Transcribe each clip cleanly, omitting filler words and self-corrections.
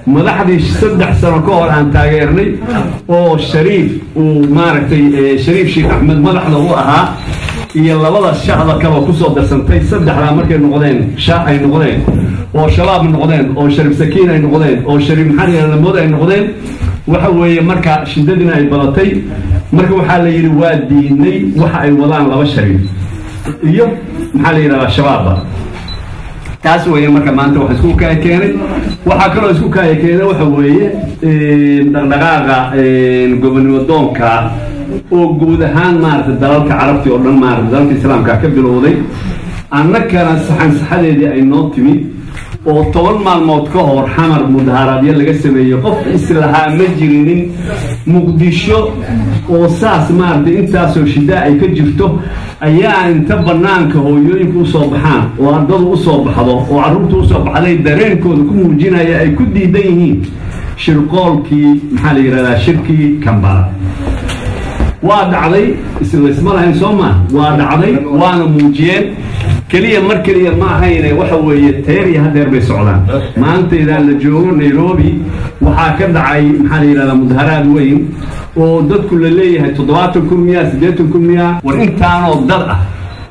madaxdii 3 sano ka hor aan taageernay oo Shariif uu maaragtay Shariif Sheekh Ahmed madaxda uu ahaa iyo labada shacab kale ku soo darsantay saddexda markay noqdeen shaac ay noqdeen oo shabaab noqdeen oo Shariif Sakiin ay noqdeen oo Shariif Maxamed Lamood ay noqdeen waxa weeye marka shidadina ay badatay marka waxa la yiri waa diinay waxa ay wadaan laba Shariif iyo maxaa la yiraahdaa shabaab taas weeye marka maanta wax isku keenay waxa kale isku keenay waxa weeye dhaqdhaqaaqa gobonimo doonka oo guud ahaan maarta dalalka carabta oo dhan maarta dalalka islaamka ka bilowday annagana saxadeedii ay noo timid oo 10 maalmood ka hor xamar mudaharaadyo laga sameeyay qof islaha ma jirinin muqdisho oo saas maarta intaas oo shida ay ka jirto ayaa inta banaanka hooyooyinku u soo baxaan oo ardadu u soo baxdo oo carruurtu u soo baxday dareenkooda ku muujinaya ay ku diidan yihiin shirqoolkii maxaa la yiraahdaa shirkii Kampala waa dhacday isla lahayn Soomaa waa dhacday waana muujiyeen kaliya markaliya ma ahayn waxa weeye teeri hadeer bay socdaan maanta ila la joogo Nairobi waxa ka dhacay maxaa la yiraahdaa mudaharaad weyn oo dadku la leeyahay 7,000 war intaan oo dad ah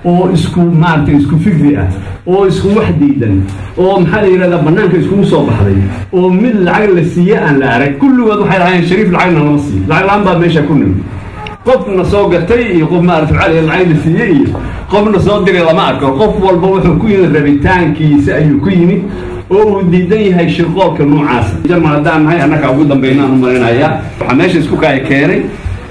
oo isku maartay isku fikri ah oo isku wax diidan oo maxaa la yiraahdaa banaanka isku soo baxday oo mid lacag la siiyay aan la arag kulligood waxay lahayn Shariif lacagna lama siiyo lacag laan baa meesha ku nimid qofna soo gatay iyo qof ma arfay cali lacag la siiyay qofna soo diray lama arko qof walba wuxuu ku yimid rabitaankiisa ayuu ku yimid oo uu diidan yahay shirqoolka noocaas jamaa hadaan hay anaka ugu dambeynaa u marinaya waxa meesha isku keenay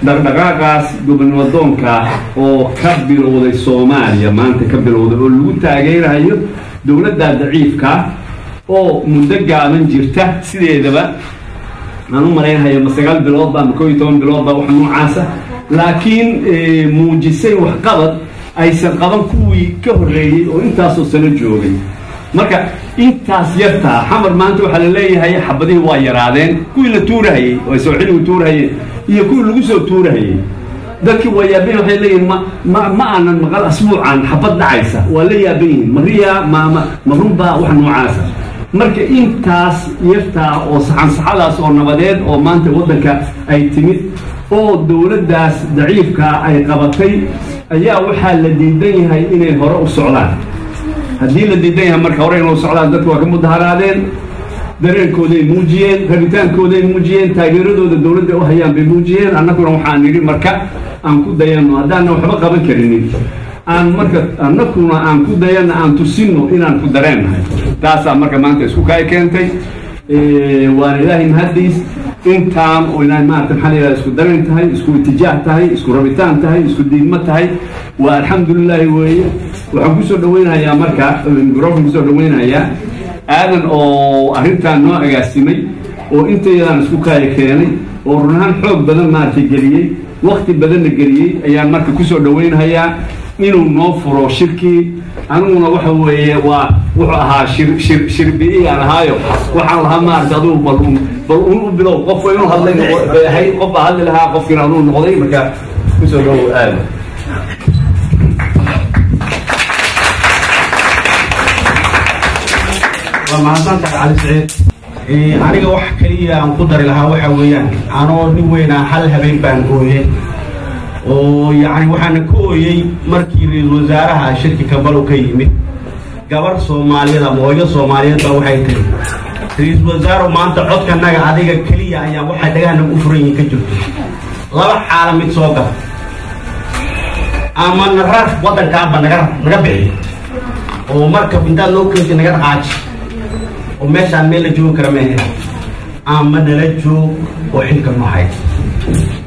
dhaqdhaqaaqaas gobonimo doonka oo ka bilowday Soomaaliya maanta ka bilowday oo lagu taageerayo dawladda daciifka oo muddo gaaban jirta sideedaba aan u maraynayo masagal bilood baa 12 bilood baa wax noocaas laakiin muujisay wax qabad aysan qaban kuwii ka horeeyay oo intaas oo sano joogay marka intaas yarta xamar maanta waxa la leeyahay xabadii waa yaraadeen kuwii la tuurayay oo soo xilli tuurayay iyo kuwii lagu soo tuurayay dadkii waa yaabeen waxay leeyihiin ma aanan maqal asbuucan xabad dhacaysa waa la yaabeen mariya ma runba wax noocaas marka intaas yarta oo saxadaas oo nabadeed oo maanta wadanka ay timid oo dawladdaas daciifka ay qabatay ayaa waxa la diidan yahay inay hore u socdaan haddii la diidan yahay marka hore inuu socdaan dadku waa ka mudaharaadeen dareenkooda ay muujiyeen rabitaankooda ay muujiyeen taageeradooda dawladda u hayaan bay muujiyeen annaguna waxaan nidhi marka aan ku dayano haddaan waxba qaban karinin aan marka annaguna aan ku dayano aan tusino inaan ku dareennahay taasaa marka maanta isku keentay waan ilaahay mahadiis intaan oo inaan maarta maxaa la yiraahdaa isku dareen tahay isku itijaah tahay isku rabitaan tahay isku diidmo tahay waa alxamdulillah weeye waxaan ku soo dhaweynayaa marka garoonka ku soo dhaweynayaa aadan oo arrintan noo agaasimay oo intaydaan isku keenay oo runahan xoog badan maartay geliyay waqti badan geliyay ayaan marka ku soo dhaweynayaa inuu noo furo shirkii anuguna waxa weeye waa wuxuu ahaa shirbiyi aan ahaayo waxaan lahaa maarta aduu bal u bilow qof inuu hadlay hay qof hadli lahaa qofkina uu noqday marka ku soo dhaw aad وما حسنت على سعيد aniga wax kaliya aan ku dari lahaa waxa weeyaan anoo nin weyn hal habeen baan gooyay oo yaani waxaan ku ooyay markii ra'iisul wasaaraha shirki Kampala ka yimid gabar Soomaaliyeed ama hooyo Soomaaliyeed baa waxay tiri ra'iisul wasaaru maanta codkanaga adiga kaliya ayaa waxa dhagaana u furan ka jirto laba xaalad mid soo gal ama narar wadanka naga bixi oo marka inta loo keenay naga qaaj oo meeshaan meel la joogo karamee ama nala joog oo xilka maxay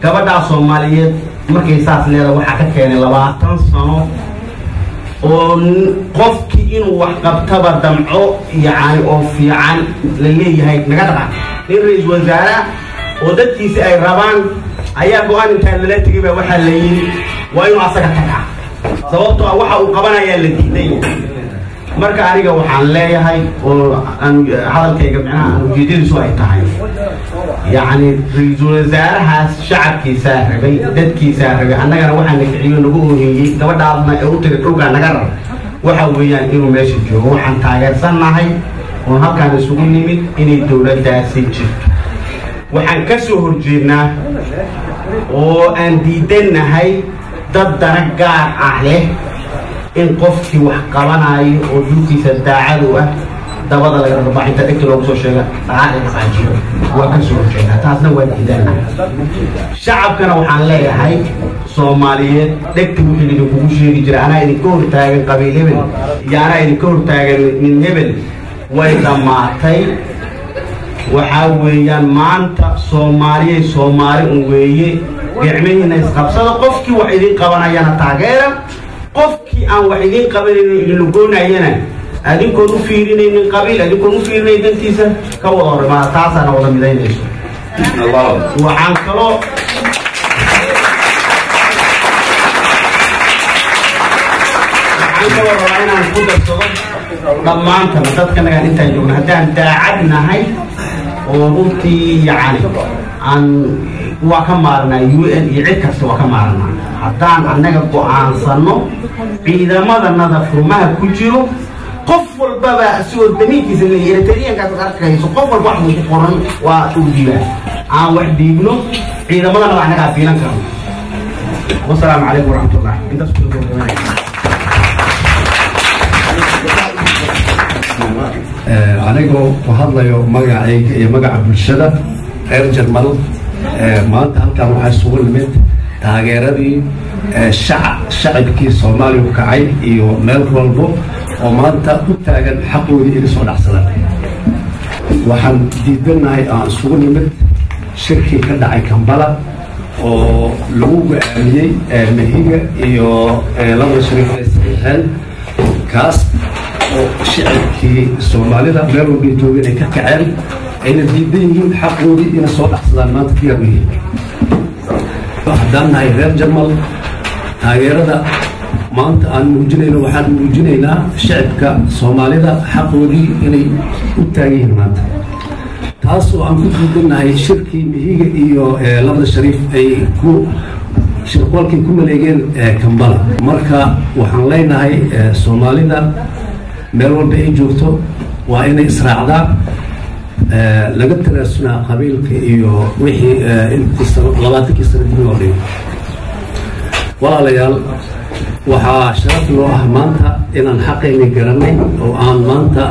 gabadha Soomaaliyeed markay saas leedahay waxa ka keenay 20 sano oo qofkii inuu wax qabtaba damco yaani oo fiican la leeyahay naga dhaqa ra'iisul wasaare oo dadkiisa ay rabaan ayaa go'aan inta la tagay waxa la yiri waa inuu asaga tagaa sababtoo ah waxa uu qabanayaa la diiday marka aniga waxaan leeyahay oo aan hadalkayga macnaha aan ujeedadiisu ay tahay yacni ra-iisul wasaarahaas shacabkiisa rabay dadkiisa rabay annagana waxaa na kiciyo nagu oohiyey gabadhaadna ee u tiri dhulkaa naga rar waxa weeyaan inuu meesha joogo waxaan taageersannahay oon halkaan isugu nimid inay dowladdaasi jirto waxaan ka soo horjeednaa oo aan diidannahay dad dana gaar ah leh in qofkii wax qabanayo oo dhulkiisa daacadu ah dabada laga rabaa inta dhigta loogu soo sheega dhaqaaqiisa waa ka soo horjeedaa taasna waa diidannahay shacabkana waxaan leeyahay Soomaaliyeed dhegta wixii idinkugu sheegi jira anaa idinka hortaagan qabiil hebel iyo anaa idinka hortaagan nin hebel way dhammaatay waxaa weeyaan maanta Soomaaliye Soomaali un weeye gacmihiina isqabsada qofkii wax idin qabanayana taageera qofkii aan wax idin qabanaynin idin lugoonayana adinkood u fiirinaynin qabiil adinkood u fiirinay dantiisa ka wada hormaa taasana wada midaynayso waxaan kaloo inaan ku darsado dhammaantana dadkanagaan intaan joogna haddaan daacad nahay oo runtii yacni aan waa ka maarnaa UN iyo cid kasta waa ka maarnaa haddaan annaga go'aansano ciidamadannada furmaha ku jiro qof walbaba asigoo damiinkiisa leeyahay eritariyankaas arkayso qof walba wax ku qoran waa u dhiibaa aan wax dhiibno ciidamadannada annagaa fiilan karno wasalaamu calaykum waraxmatullah intaas ku anigoo ku hadlayo magacayga iyo magaca bulshada reer Jarmal maanta halkan waxaa isugu nimid taageeradii shacabkii Soomaaliya u kacay iyo meel walbo oo maanta u taagan xaqoodii inay soo dhacsadaan waxaan diidanahay aan isugu nimid shirkii ka dhacay Kampala oo lagu go'aamiyey Mahiga iyo labada shariif ay saxiixeen kaas oo shacabkii Soomaalida meel walba joogay ay ka kaceen ayna diidan yihiin xaqoodii inay soo dhacsadaan maanta diyaar u yihiin haddaan nahay reer Jarmal taageerada maanta aan muujinayno waxaan muujinaynaa shacabka Soomaalida xaqoodii inay u taagan yihiin maanta taas oo aan ku diidanahay shirkii Mahiga iyo labada shariif ay ku shirqoolkii ku maleegeen Kampala marka waxaan leenahay Soomaalida meel walba ay joogto waa inay israacdaan laga tanaasulaan qabiilka iyo wixii intii sano 20 sano dib loo dhigay walaalayaal waxaa sharaf loo ah maanta inaan xaqayna garanay oo aan maanta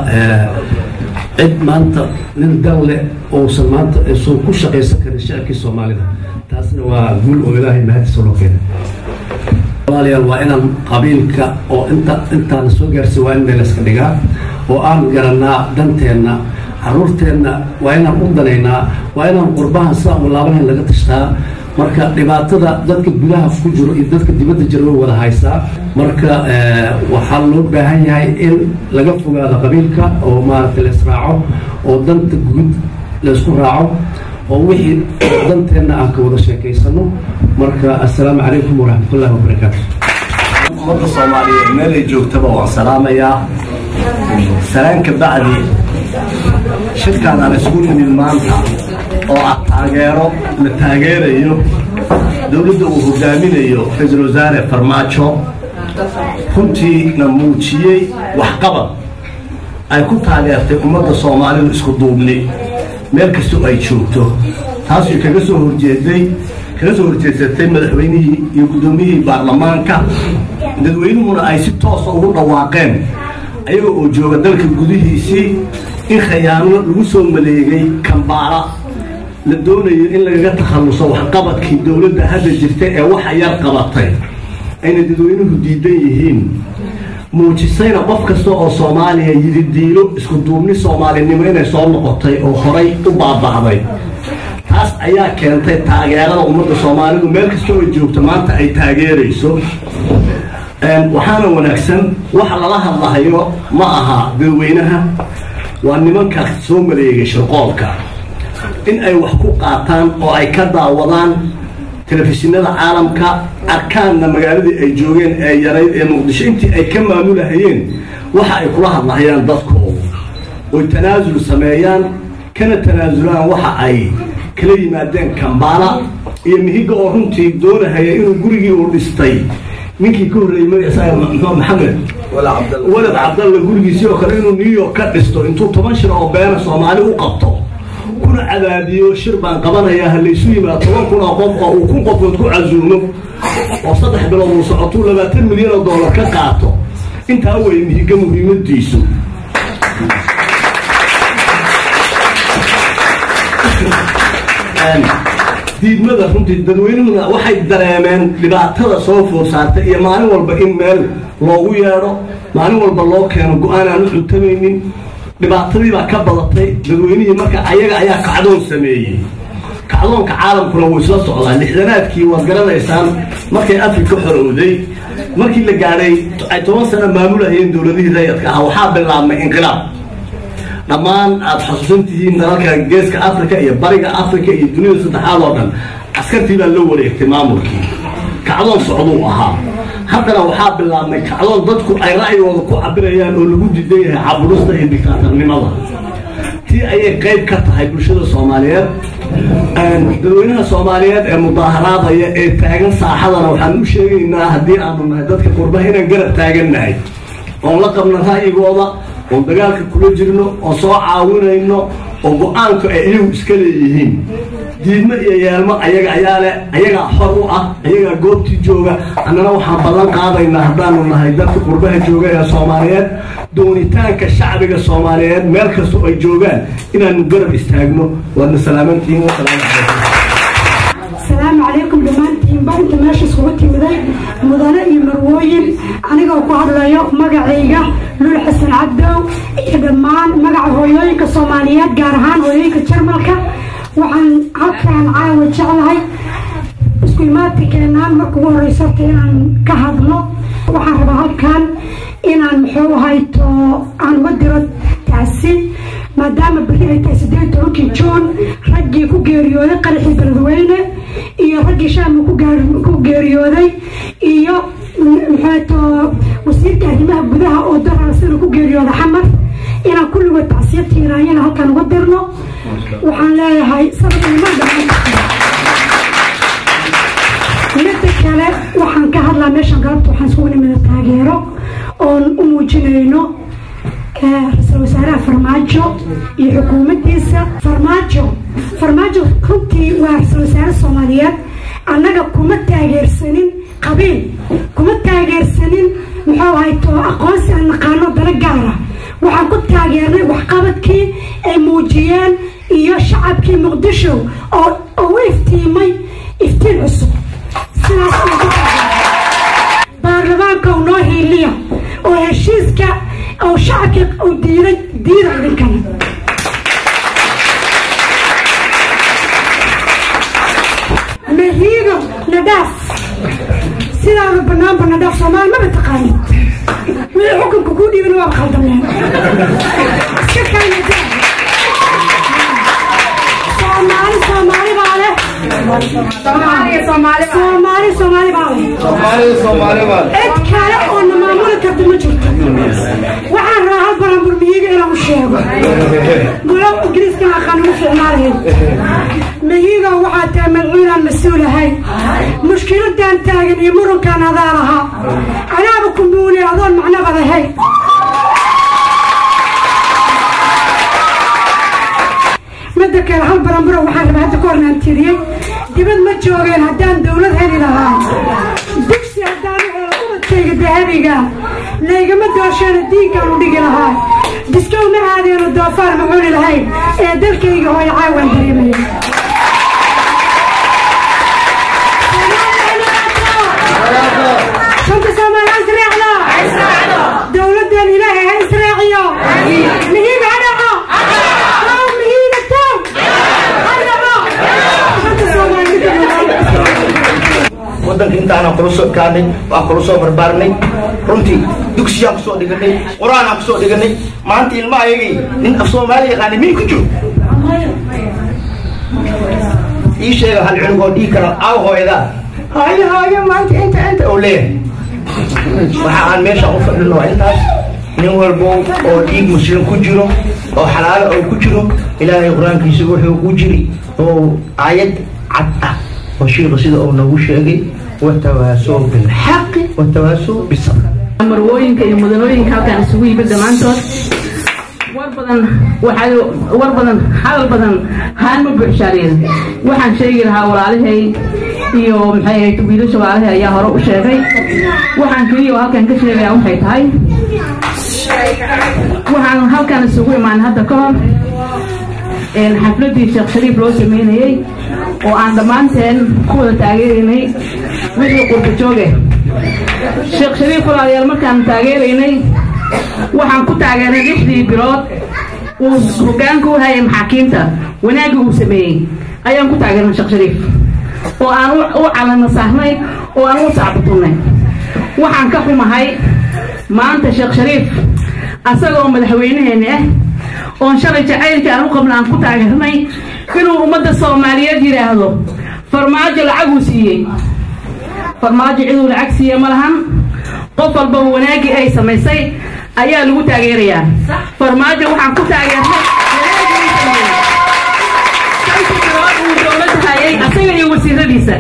cid maanta nin dalle uusan maanta soo ku shaqaysan karin shacabkii Soomaalida taasna waa guul oo Ilaahay mahadiisa loo keenay walaalayaal waa inaan qabiilka oo intaan soo gaarsi waa in meel iska dhigaa oo aan garanaa danteena caruurteena waa inaan u danaynaa waa inaan qurbahan sida u laabanayn laga tashtaa marka dhibaatada dadka gudaha ku jiro iyo dadka dibadda jira way wada haysaa marka waxaa loo baahan yahay in laga fogaado qabiilka oo maaragtay la israaco oo danta guud la isku raaco oo wixii danteena aan ka wada sheekaysano marka assalaamu calaykum waraxmatullaahi wabarakaatu ummadda Soomaaliyeed meel ay joogtaba waan salaamayaa salaanka bacdi shirkaan aan isugu nimid maanta oo ah taageero la taageerayo dowladda uu hogaaminayo ra-iisul wasaare Farmaajo runtiina muujiyey waxqabad ay ku taageertay ummadda Soomaalidu isku duubni meel kastoo ay joogto taas oo kaga soo horjeedsatay madaxweynihii iyo gudoomiyihii baarlamaanka dadweynuhuna ay si toos ugu dhawaaqeen ayaga oo jooga dalka gudihiisii in khiyaano lagu soo maleegay Kampala la doonayo in lagaga takhaluso waxqabadkii dowladda hadda jirta ee waxa yar qabatay ayna dadweynuhu diidan yihiin muujisayna qof kasta oo Soomaaliya yiri diilo isku duubni Soomaalinimo inay soo noqotay oo horay u baaba'day taas ayaa keentay taageerada ummadda Soomaalidu meel kasta oo joogto maanta ay taageerayso waxaana wanaagsan waxa lala hadlayo ma aha dadweynaha waa nimanka soo maleegay shirqoolka in ay wax ku qaataan oo ay ka daawadaan telefishinada caalamka arkaanna magaaladii ay joogeen ee yarayd ee muqdisho intii ay ka maamulahayeen waxa ay kula hadlayaan dadkooda oo tanaasul sameeyaan kana tanaasulaan waxa ay kala yimaadeen Kampala iyo mihiga oo runtii doonahaya inuu gurigii uu dhistay ninkii ka horreeyay magaciisa Maxamed walad Cabdalla gurigiisii oo kale inuu New York ka dhisto intuu 10 shir oo beena Soomaali u qabto kuna cadaadiyo shir baan qabanaya halaysu yimaado 10 kun oo qof oo uu kun qof ku casuumo oo 3 bilood uu socoto $20 milyan ka qaato inta way mihiga muhiimadiisu diidmada runtii dadweynuhuna waxay dareemeen dhibaatada soo food saartay iyo maalin walba in meel loogu yeedho maalin walba loo keeno go'aan aan u cuntamaynin dhibaatadii baa ka badatay dadweynihii marka ayaga ayaa kacdoon sameeyey kacdoonka caalamkuna wuu isla socdaa lixdanaadkii waad garanaysaan markay Afrika xorowday markii la gaadhay ay 10 sano maamulahayeen dowladihii rayidka ah waxaa bilaabmay inqilaab dhammaan aad xasuusantihiin dalalka geeska Afrika iyo bariga Afrika iyo dunida saddexaad oo dhan askartii baa loo wareegtay maamulkii kacdoon socduu ahaa haddana waxaa bilaabmay kacdoon dadku ay ra'yigooda ku cabirayaan oo lagu diidan yahay caburista iyo diktatornimada tii ayay qayb ka tahay bulshada Soomaaliyeed dadweynaha Soomaaliyeed ee mudaharaadaya ee taagan saaxadana waxaan u sheegaynaa haddii aanu nahay dadka qurbaha inaan garab taagannahay oo la qabna ra'yigooda oo dagaalka kula jirno oo soo caawinayno oo go'aanka ay iyagu iska leeyihiin diidmo iyo yeelmo ayaga xor u ah ayaga goobtii jooga annana waxaan ballan qaadaynaa haddaanu nahay dadka qurbaha jooga ee Soomaaliyeed doonitaanka shacbiga Soomaaliyeed meel kasta ay joogaan inaanu garab istaagno waadna salaamantiin wa السلام عليكم دمانتين بانت ماشي صوتي مداي مدانا يمروين أنا جو قهر يوم مجاعيجا لول حسن عبدو دمان مجا هويك الصوماليات جارهان هويك الشرملكة وعن هكذا عاود شغلهاي سكيماتي كنا مكور ريسرتي عن كهضنا وحرب هالكان إن المحو هايتو عن ودرت تعسي ما دام بريء تسديد روكي جون رجي كوجيريودا قرحي بلدوينه iyo ragii shaam ku geeriyooday iyo maxaato wasiirka arrimaha gudaha oo daraasan ku geeriyooday xamar inaan kulligood tacsiib tiiraayeen halkan uga dirno waxaan leeyahay sababnimada midda kale waxaan ka hadlaa meeshan galabta waxaan isku nimid taageero oon u muujinayno رئيس الوزراء فرماجو يحكومتيسا فرماجو كنتي ورئيس الوزراء الصوماليات أنك كومت تاجر سنين قبيل كومت تاجر سنين محاو هايتو أقوانسي أن قانون درجارة وحن كنت تاجرني وحقابتكي الموجيان إيو شعبكي مقدشو أو افتيمي افتين عصو بارلمان كونوهي ليا وهشيسكا أو شعبك أو دير عندكم مهيجو نداف سيدا البرنامج نداف صومال ما بتقاليد ويحكم كودي من وراء خلدنا شكرا نداف صومالي بالله صومالي بالله اتكلم عن معمولة كتمجد وعن راحة برامبر ميجي إلى مشيبه قولوا إنجليز كما قانون في عمارهم ميجي وحد تعمل المسؤولة هاي مشكلة دان تاجن يمرون كان هذا لها أنا بكم بقولي هذول معنا بذا هاي مدك الحال برامبر وحد ما تكون أنتيري دبل ما تجوعين هدان دولة هني لها دكسي هدان تيجي ذهبيجا ليجا ما دوشان الدين كانوا بيجي لها ديسكو ما هذه الدوافر معوني لهاي دلك يجي هو يعاون دريمي شنت سامع أسرع لا دولة الإله أسرعية مهين عرقة مهين التوم عرقة شنت سامع waddanka inta aan kula soo kaadnay waa kula soo barbaarnay runtii dugsiyaa ku soo dhiganay quraanaa ku soo dhiganay maanta ilmaha ayagii nin af Soomaali yaqaan min ku jiro إيش هل عنقو ديكرا أو هذا هاي ما أنت أوليه وحان ماشي أوفر إنه أنت نور بو أو ديك مسلم كجرو أو حلال أو كجرو إلى القرآن كيسوي كجري أو آيات عطا وشيء بسيط أو نوش أجي والتواصل بالحق والتواصل بالصبر. مروين كي مدنوين كان يسوي بالدمانتوس وربنا حال بدن هان مبشرين وحن شيء هؤلاء يوم حي تبيلو شوالها يا هرو شيء وحن كليو هالكن كشيء يوم حي تاي وحن هالكن السوق معنا هذا كلام الحفلة دي شيخ شريف لو سميني وعند مانتين كل تاجريني ويجي قرب جوجه شيخ شريف ولا يلمر كان تاجريني waxaan ku taageeray lixdii bilood uu hoggaanku hayay maxaakiimta wanaagii uu sameeyay ayaan ku taageeray Sheekh Shariif oo aan u calama sahnay oo aan u saabatunay waxaan ka xumahay maanta Sheekh Shariif asagoo madaxweynaheena ah oo shalay jacaylka aan u qabnaa aan ku taageernay inuu ummadda Soomaaliyeed yiraahdo farmaajo lacag uu siiyay farmaajo ciduu lacag siiyay malahan qof walba wanaagii ay samaysay ayaa lagu taageerayaa farmaajo waxaan ku taageernay dowladda hayay asaga iyo wasiiradiisa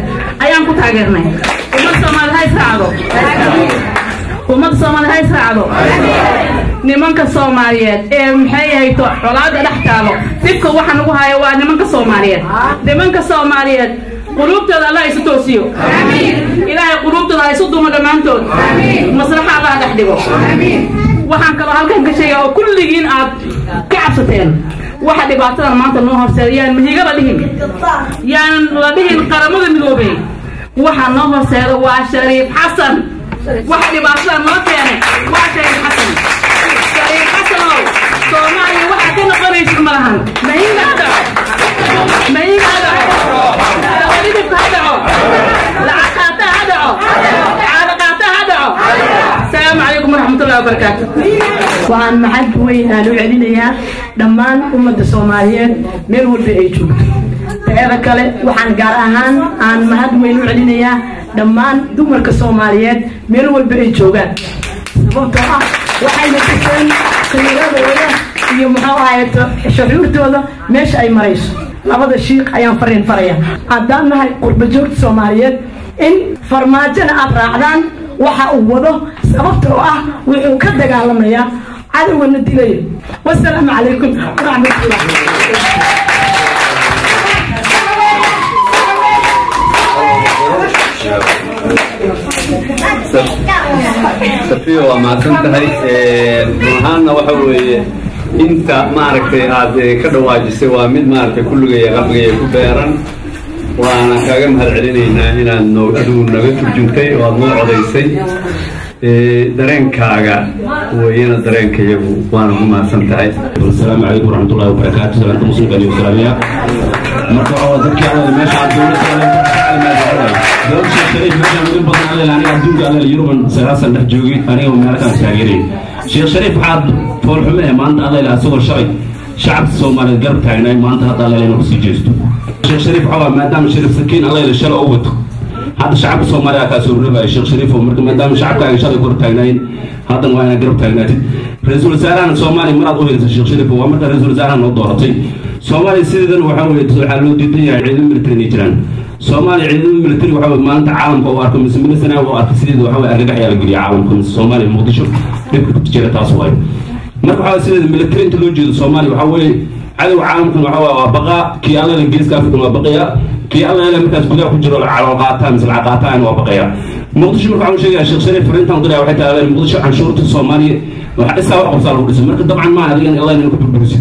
ayaan ku taageernay ummadda Soomaaliyeed hay saacado nimanka Soomaaliyeed ee maxay hayto xolaada dhex taalo dibka waxaan ugu hayo waa nimanka Soomaaliyeed qulubtooda Allah isu toosiyo ilaahay qulubtooda isu dumo dhamaantood maslaxa Allah dhex dhigo waxaan kala halkan ka sheegay oo kulligiin aad ka cabsateen waxa dhibaatada maanta noo horseedayaan mihiga la dhihin yaan la dhihin qaramada midoobay waxa noo horseedo waa Shariif Xasan waxa dhibaatada noo keenay waa Shariif Xasan Soomaaliya waxa ka noqonaysa malahan mihiga hada السلام عليكم ورحمة الله وبركاته. وعن محل وين علينا دمان أمة الصوماليين من ولد أيجوب. تعرف كله وعن جارهان عن محل وين علينا دمان دمر الصوماليين من ولد أيجوب. وطبعا وحين تكون خيرات ولا يوم حوايت شعور تولا مش أي مريض. لابد الشيخ أيام فرين عدنا هاي قرب جورت الصوماليين إن فرماجنا أبرعدان waxa uu wado sababtoo ah wuxuu ka dagaalamayaa cadawna dilay wassalaamu calaykum safiyo waa maasantahay ruuxaanna waxa weeye inta maaragtay aad ka dhawaajisay waa mid maaragtay kulligay qalbigay ku beeran وانا كاغا مهلعلينينا inaan adigu naga turjuntay oo aad noo codaysay dareenkaaga weeyna dareenkayagu waana ku maadsantahay. Assalaamu calaykum waraxmatullaahi wabarakaatuh. salaanta muslimka iyo salaamiya marka oo dadka meesha dowladda Shariif meesha muddo badan aniga adduunka alla Yuruban salaasan dhex joogay aniga meelahan taageeray Sheekh Shariif xaad fool xume maanta alla ila asoo shalay shacab Soomaaliyeed garab taagnay maanta hadda alla ila ku sii jeesto Sheekh Shariif xawa maadaama Shariif sakiin alla ila shalay oo wato hadda shacab Soomaaliya ka soo rubay Sheekh Shariif marka maadaama shacabka ay shalay kor taagnayn hadda waa ina garab taagnaatid Ra'iisul Wasaaraha Soomaaliya marad u helaysa Sheekh Shariif waa marka Ra'iisul Wasaaraha noo dooratay Soomaaliya sideedan waxa weeye waxa loo diidan yahay ciidan military jiraan Soomaaliya ciidan military waxa maanta caalamka oo arko mismilisana oo arko sideedan waxa weeye argagax yaala galiya caalamka Soomaaliya Muqdisho dibka ku jira taas way marka waxa sideedan military inta loo jeedo Soomaaliya waxa weeye عدو عالمكم وحوا بقى كي الله الإنجليز كافكم وبقية كي الله لم تسبقوا كجرو العلاقات مثل العلاقات وبقية مقدش مرفع شيء يا شيخ شريف فرنت نقدر وحتى مقدش عن شروط الصومالية وحتى سواء وصلوا الاسم مركز طبعا ما هذا الله ينكب بالبروسي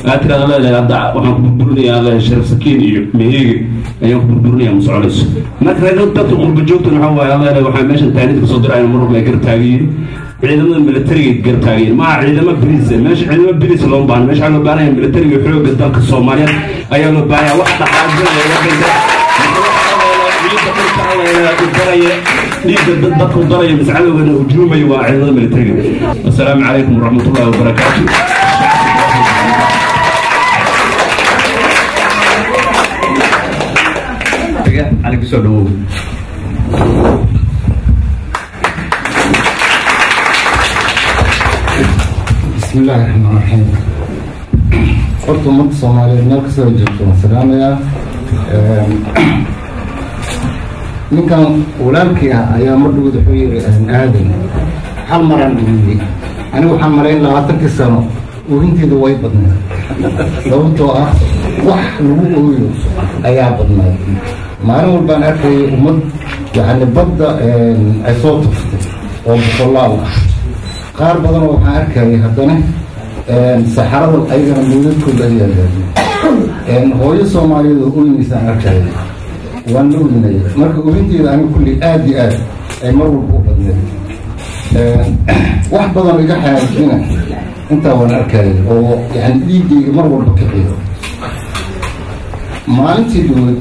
أكيد الله لا يدع وحنا بدرني على شريف سكيني مهيج أيام بدرني يا مسعودس ما كان تطلع بالجوت نحوا الله وحنا ماشي ثاني تصدر أي مرة ما يقدر تغيير ciidamada militariga garab taageen ma ciidamada bariis meesha ciidamada bariis loo baahan meesha loo baahan militariga xoogga dalka Soomaaliya ayaa loo baahan wax dhaqaajinaya wadanka dadku daraya mas'alada ujuumay waa ciidamada militariga. Assalaamu calaykum waraxmatullaahi wabarakaatuh. xiga cali kusoo dhawow. بسم الله الرحمن الرحيم. قلت مد الصومالية نركز وجهكم السلام يا من كان ولانك يا مرد حوير آدم حمرا مني أنا وحمرين لا تكسروا وانت ذوي بدنا لو انتوا وح لو أيا بدنا ما أنا والبنات ومد يعني بدأ أصوت وبالله qaar badan oo waxaan arkayay haddana saxarada ayagana muudadku leeyahay hooyo Soomaaliyeed oo ulinaysan arkayay waan luulinay marka ulinteeda anigu kulli aad iyo aad ay mar walba u badneed wax badan iga xaajina inta waan arkayay oo yani dhiigayga mar walba ka xiyo maalintii dhoweed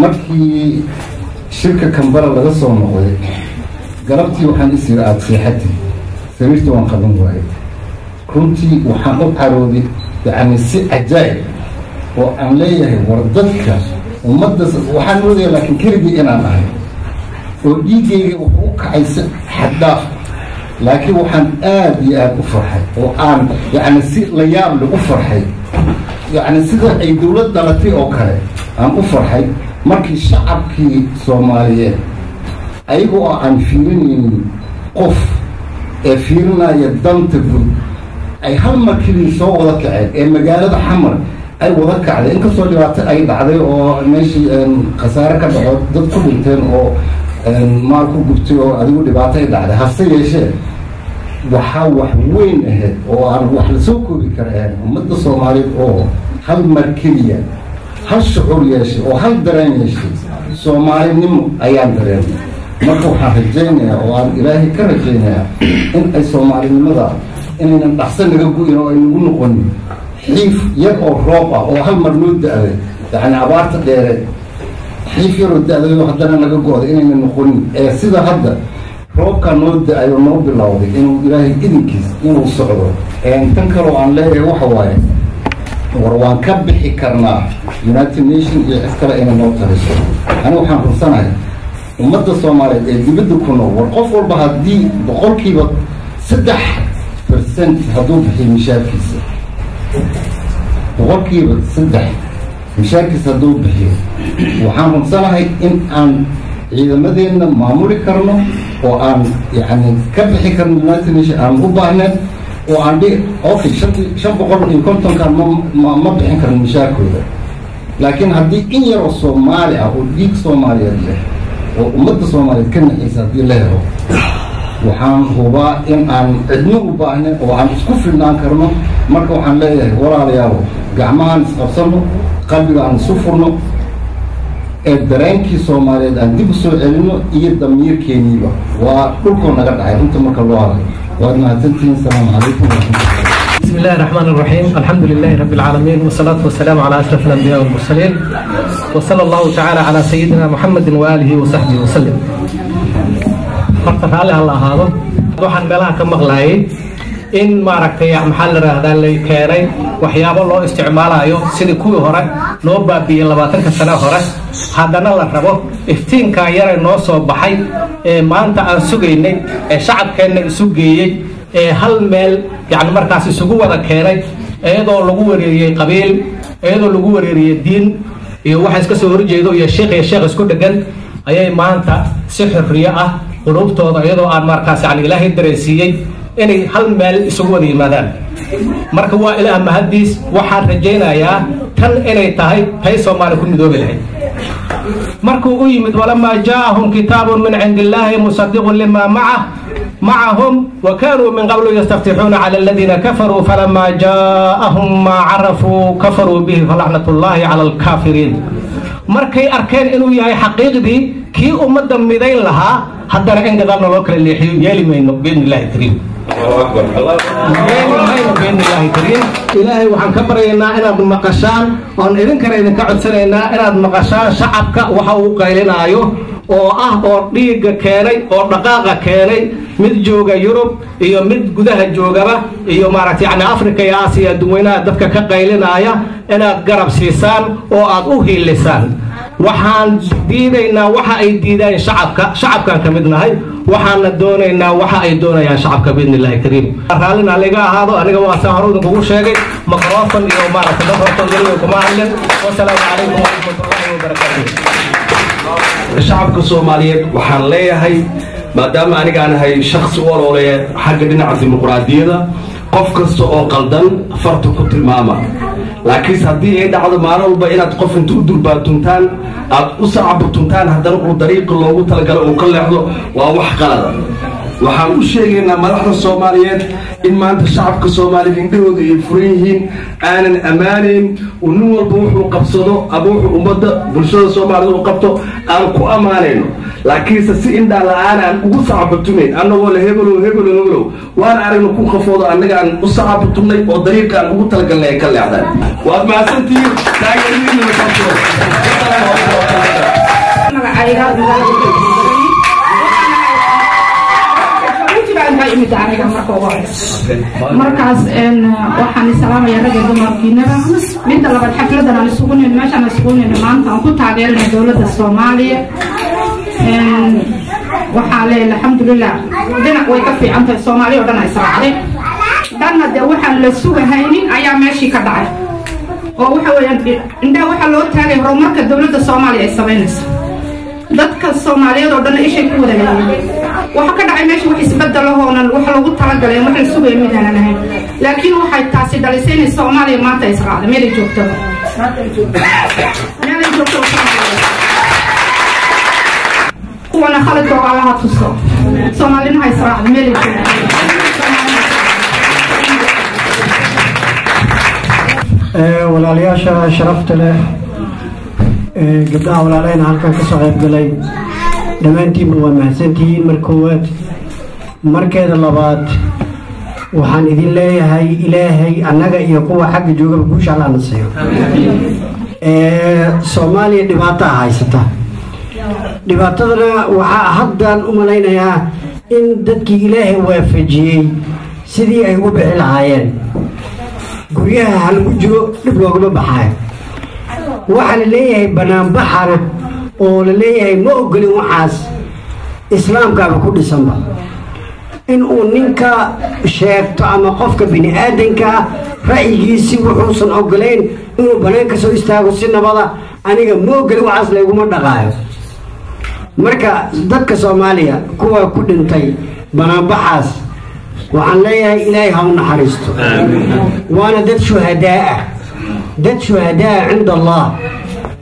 markii shirka Kambala laga soo noqday galabtii waxaan isir aad seexatay سمعت وان قدم واحد كنتي وحنقط عروضي يعني سي عجائب وأن ليه وردتك ومدس وحنودي لكن كردي أنا معي ويجي وحوك عيس حداف لكن وحن آدي أفرحي وأن يعني سي ليام لأفرحي يعني سيدا أي دولة دلتي أوكي أم أفرحي مركي الشعب كي صومالية أيهو أن فيني قف فيرنا يدمتبو أي هم كلي سو وذاك المجال حمر أي وذاك على إنك صار جوات أي بعده أو ماشي خسارة كده ضد كلتين أو ماركو قبتي أو أدو دبعته بعده هالشيء شيء وحاول وين هاد أو أروح لسوقه بكرهان ومد الصومالي أو هل مركبية هل شعور يشي أو هل درين يشي صومالي نمو أيام درين marka waxaan rajaynayaa oo aan ilaahay ka rajaynayaa in ay Soomaalinimada inaynan dhaxsan naga go'in oo ay nagu noqonin xiif yar oo roob ah oo hal mar loo da'ay yani abaarta dheere xiif yar oo da'ay oo haddana naga go'do inaynan noqonin sida hadda roobka noo da'ay oo noo bilowday inuu ilaahay idinkiis inuu socdo tan kale oo aan leeyahay waxa waaye war waan ka bixi karnaa United Nations iyo iskala inay noo taliso aniga waxaan rursanahay ummadda Soomaaliyeed ee dibadda ku nool war qof walba haddii boqolkiiba 3% hadduu bixiyo mishaarkiisa boqolkiiba 3 mishaarkiisa hadduu bixiyo waxaan runsanahay in aan ciidamadeena maamuli karno oo aan yani ka bixi karno United Nations aan u baahnayn oo aan dhihi okay 550 kan ma bixin karno mishaarkooda laakiin haddii in yar oo Soomaali ah oo dhiig Soomaaliyeed leh ومدة الصومالية كنا حساب الله وحن هو إن عن عدنا وباهنا وعن سكوف لنا كرنا مركو حن لا ورا رياضه جمعان أصله قلبي عن سفرنا الدرانكي الصومالية عن دي بسوا علمنا يدمير كنيبة وكلكم نقدر أنتم مكلوار وأنا تنتين السلام عليكم ورحمة الله. بسم الله الرحمن الرحيم الحمد لله رب العالمين والصلاة والسلام على أشرف الأنبياء والمرسلين وصلى الله تعالى على سيدنا محمد وآله وصحبه وسلم فرطة على الله هذا وحن بلاها كم مغلاي إن ما ركتي محل هذا اللي كاري وحياب الله استعماله أيوه سيد كوي هرا نوبا بي لباتن كسنة هرا هذا نلا ربو افتين كاير الناس وبحي ما أنت أنسوجيني شعب كان سوجي هل مال يعني مركز السجوا هذا كاري أيضا لجوء قبيل أيضا لجوء الدين واحد كسر جيدو يا شيخ اسكت جن أي ما أنت سحر رياء قلوبته أيضا عن مركز عن إله الدراسية إني هل مال السجوا ذي ماذا مركز إلى مهديس واحد رجينا يا تن إني تهي سوما لكم دوبله مركز أيمد ولما جاءهم كتاب من عند الله مصدق لما معهم وكانوا من قبل يستفتحون على الذين كفروا فلما جاءهم ما عرفوا كفروا به فلعنة الله على الكافرين مركي أركان إنه يهي حقيقي كي أمد مدين لها حتى رأينا قدرنا الوكر اللي يلي مينه بإذن الله الكريم الله أكبر بإذن الله الكريم إلهي وحن كبرينا إنا بالمقشان وأن إذن كرينا كعد سنينا إنا بالمقشان شعبك وحوق إلينا أيوه oo dhiiga keenay oo dhaqaaqa keenay mid jooga Yurub iyo mid gudaha joogaba iyo maaragtay yani Afrika iyo Aasiya dadweynaha dadka ka qaylinaya inaad garab siisaan oo aad u hiilisaan waxaan diidaynaa waxa ay diidaan shacabkaan ka mid nahay waxaana doonaynaa waxa ay doonayaan shacabka biidnillaahi kariim raallina laga ahaado aniga waa saan hore idinkugu sheegay microphone iyo maaragtay dad hortood weliba kuma hadlin wasalaamu calaykum waraxmatullaahi wabarakaatuh shacabka soomaaliyeed waxaan leeyahay maadaama aniga aan ahay shakhsi u ololeeya xagga dhinaca dimuqraadiyada qof kasta oo qaldan farta ku tilmaama laakiinse haddii ay dhacdo maalin walba inaad qof inta u durbaatuntaan aad u sacabatuntaan haddana uu dariiqa loogu talagalo uu ka leexdo waa wax qalada waxaan u sheegaynaa madaxda soomaaliyeed in maanta shacabka soomaaliyeed indhahooda ay furan yihiin aanan ammaanayn uu nin walba wuxuu qabsado ama wuxuu ummadda bulshada soomaaliyeed u qabto aan ku ammaanayno laakiinse si indhaa la-aan aan ugu sacabatunayn annagoo le hebelow waan aragna ku qafoodo annaga aan u sacabatunay oo dariiqa aan ugu talagalnay ay ka leexdaan waad mahadsantihiin markaas waxaan salaamaya ragga dumarkiinaba midda labaad xafladan aan isugu nin meeshaan isugu nin maanta aan ku taageerana dawladda Soomaaliya waxaa leeyahay alxamdulillah dhinac way ka fiican tahay Soomaaliya oo dhan ay israacday dhanna de waxaan la sugahaynin ayaa meeshii ka dhacay oo waxa weeyaan indhaha waxaa loo taagay horumarka dawladda Soomaaliya ay sameynayso dadka Soomaaliyeed oo dhan ishay ku wadaagayeen waxa ka dhacay meesha wax isbedel ahoonan wax lagu talagalay wax la sugay midaan ahayn laakiin waxay taasi dhalisay in Soomaaliya maanta israacday meel ay joogto kuwana khalad oo Allah tuso Soomaalina hay israacday meel ay joogto walaalayaasha sharafta leh gabdhaha walaalahayna halkan ka soo qayb galay dhammaantiinba waa mahadsantihiin mar koowaad markeeda labaad waxaan idin leeyahay ilaahay annaga iyo kuwa xagga joogaba guusha alla na siiyo Soomaaliya dhibaato haysata dhibaatadana waxaa haddaan u malaynayaa in dadkii ilaahay waafajiyey sidii ay ugu bixi lahaayeen guryaha halagu jiro dhib loogama baxaayo waxaa la leeyahay banaanbaxana oo la leeyahay ma ogolin waxaas islaamkaaba ku dhisanba in uu ninka sheegto ama qofka bini aadanka ra'yigiisi wuxuusan ogolayn inuu banaanka soo istaago si nabada aniga ma ogolin waxaas layguma dhaqaayo marka dadka Soomaaliya kuwa ku dhintay banaanbaxaas waxaan leeyahay ilaahay ha u naxariisto waana dad shuhadaa cinda Allah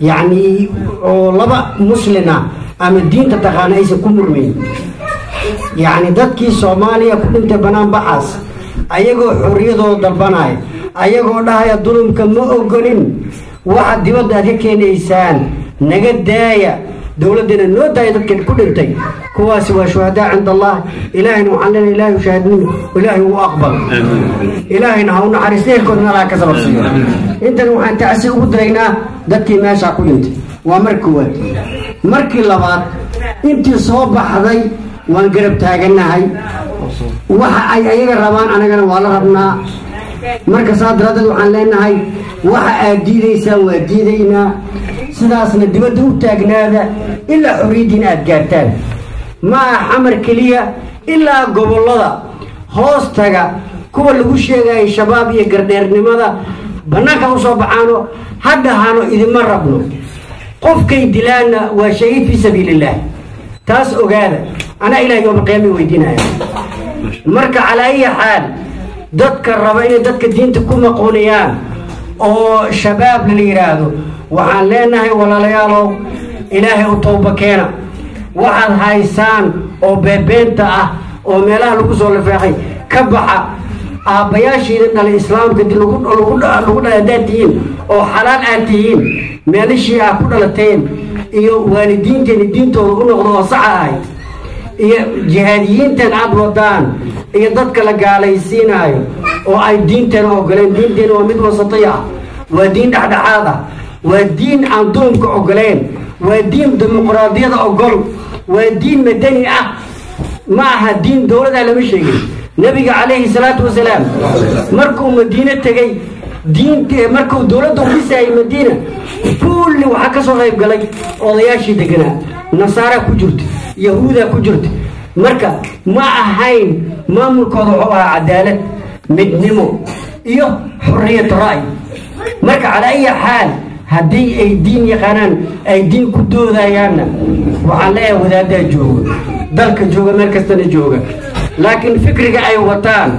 يعني أو لبا مسلمة أما الدين تتقانا إيسا كمرمين يعني دادكي سوماليا كنت بنام بحث أيغو حريضو درباناي أيغو لها يدلهم كما أقولين واحد ديواد هكين إيسان نقد دايا دولتنا نو دايا دادكي كنتي كواسي وشهداء عند الله إلهي وحلنا إلهي وشاهدين إلهي هو أقبل إلهي نهونا حريسنين كنا لا كسب الصير انت وحان تعسي ودرينا dadkii meesha ku dhintay waa markii markii labaad intii soo baxday waan garab taaganahay waxa ay ayaga rabaan anagana waa la rabnaa marka saadradad waxaan leenahay waxa aad diidaysaa waa diidaynaa sidaasna dibadda u taagnaada ilaa xorriyadiin aad gaartaan ma xamar keliya ilaa gobollada hoostaga kuwa lagu sheegay shabaab iyo gardheernimada banaanka u soo baxaano hadda haano idima rabno qofkay dilaana waa shahiid fi sabiilillah taas ogaada ana ilaahay yawm qiyaamah weydiinaya marka ala ay xaal dadka raba inay dadka diinta ku maqoonayaan oo shabaab la yiraahdo waxaan leenahay walaalayaalow ilaahay u tooba keena waxaad haysaan oo beebeenta ah oo meelaha lagu soo lafeexay ka baxa aabayaashiina dhalay islaamka lagu dhalaadaatihiin oo xalaal aad tihiin meelashii aad ku dhalateen iyo waalidiinteena diintooda u noqdo oo sax ahayd iyo jihaadiyiintan aad wadaan iyo dadka la gaalaysiinayo oo ay diinteena ogoleen diinteena waa mid wasatiya waa diin dhexdhexaad ah waa diin aan duumka ogoleen waa diin dimuqraadiyada ogol waa diin madani ah ma aha diin dowladda lama sheegin nabiga calayhi salaatu wasalaam markuu madiina tagay diinta markuu dowladda u dhisay madiina كل وحكى صغير قالي أضياشي دقنا نصارى كجرت يهودا كجرت مركا ما أهين ما ملكوها عدالة مدنمو إيوه حرية رأي مركا على أي حال هدي أي دين يقانان أي دين كدو ذايانا وعليه وذادا جوغا دالك جوغا مركز تاني جوغا لكن فكرك أي وطان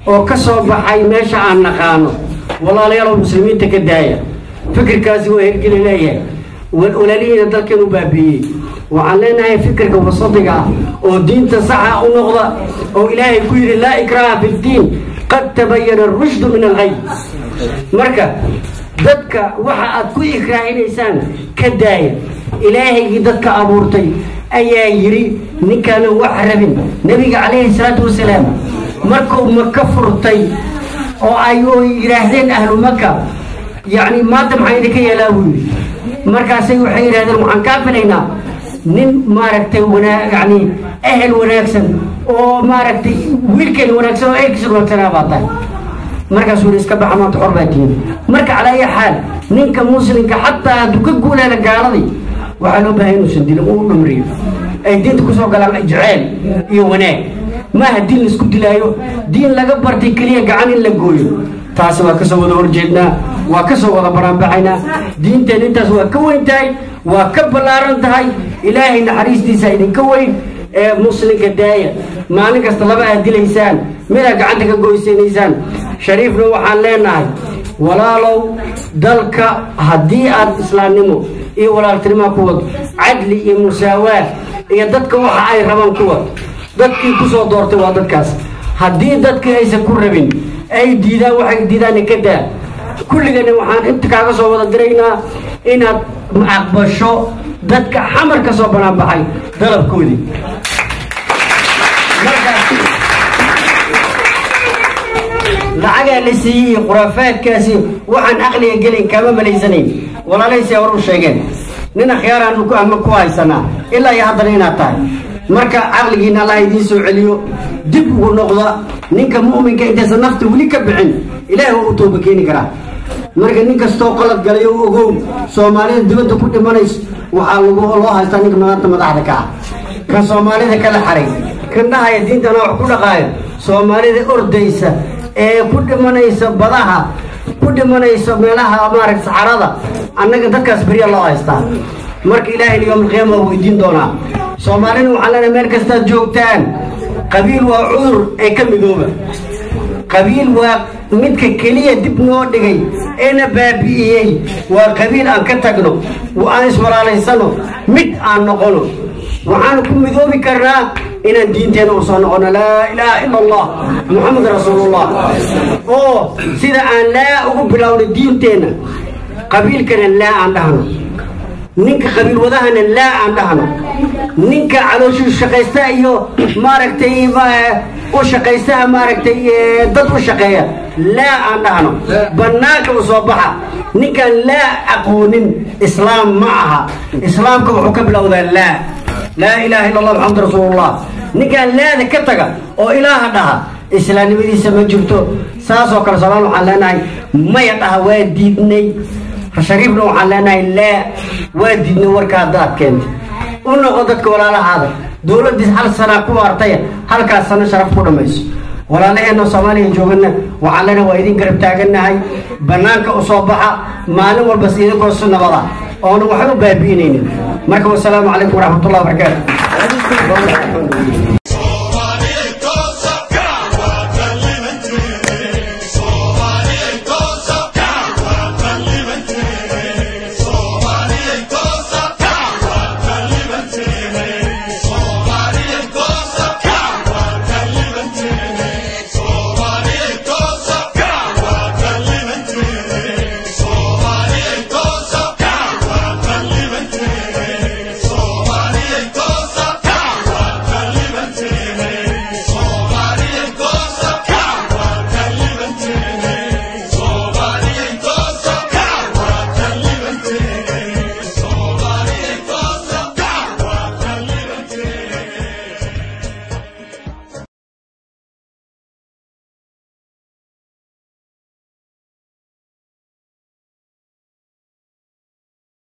وكسر بحي ماشي عن نقانو والله لا يرى المسلمين تكدايا فكر كاسي وهيرجل إليه والأولانيين دالك نبابيين وعلينا فكرك وصدقة ودين تصحى ونغضى وإلهي كوير لا إكراه في الدين قد تبين الرشد من الغي مركا ضدك وحا كوي إكراه إنسان كداية إلهي ضدك أبورتي أيا يري نكان وحرب نبي عليه الصلاة والسلام مركو مكفرتي أو أيو يراهدين أهل مكة يعني ما تمحينك يا لاوي مركا سيو حير هذا المعنكافلين نين ماركتي ونا يعني أهل وناكسن أو ماركتي ويلكن وناكسن أو إكسر وتنابطة مركز سوريس كبح ما تحربتين مركز على أي حال نين كمسلم حتى تقول لك قارضي وعلو بهينو سندين أو نمريو أي دين تكسر قلم إجعال يوناك ما هالدين نسكت لايو دين لقبرتي كلية قعانين لقويو تاسو وكسو دور جدنا وكسو وضبران بعينا دين تاني تاسو وكوين تاي وكبلارن تاي إلهي نحريس دي سايدين كوين مسلم كداية ما نك استلبا هدي الإنسان ملك عندك قويسين إنسان شريف نوحان ليناي ولا لو دلك هدي الإسلام نمو إيه ولا الترما كود عدلي إيه مساواة إيه ددك وحا أي رمان كود ددك كسو دورتي وددكاس هدي ددك أيسا كربين أي ديدا وحق ديدا نكدا كل جنا وحان أنت كعكسو ودا درينا إن أقبشو ددك حمر كسو بنا بحي ضرب كودي لعجة لسي خرافات كاسي وحن أغلي قلين كما مليزنين ولا ليس يورو شيئين ننا خيارا نكو كويسنا إلا يحضرين تاي مركا عقلنا الله يديسو عليو دب ونقضى نينك مؤمن كإنت سنفت ولي كبعين إلهي هو أطوبكيني كرا مركا نينك استوقلت قليو وقوم سومالين دبنت كل منيس وحالوه الله هستانيك مغانت مدعدك كسومالين كلا حري كنا هاي الدين تنوع كل غاية سومالين أرديسة كل منيس بضاها كل منيس ميلها أمارك سحرادة أنك تكس بري الله هستان مرك إلهي اليوم القيامة ويدين دونا سومالين وحالنا مركز تجوبتان قبيل وعذر أي كم يدوبة قبيل ومدك كلية دبنو دقي أنا بابيي وقبيل أن كتقنو وأن اسمر عليه سنو مد أن نقولو وحانكم يدوبي كرنا إن الدين تنوصن أنا لا إله إلا الله محمد رسول الله أوه سيدا أن لا أقبل الدين تنا قبيل كان لا عندنا نينك قبيل وذهن لا عندنا نينك على شو شقيستا يو ماركتي ما وشقيستا ماركتي ضد وشقيا لا عندنا بناك وصباحا نينك لا أقول إسلام معها إسلامكم حكم لو ذا لا إله إلا الله محمد رسول الله نينك لا ذكرتك أو إله دها إسلام بدي سمجرتو ساسو كرسلان علىنا ما يتها واديني شريفنا وحلنا لا وادينا وركادات كنت ونقدك ولا لا هذا دولة دي هل سنة كوارتية هل كاسنا شرف كرميس ولا لا إنه سماني جوجنا وعلنا وايدين قرب تاجنا هاي بنانك أصابها ما نور بس إذا كوسنا بلا أنا وحنا بابينين. معكم السلام عليكم ورحمة الله وبركاته.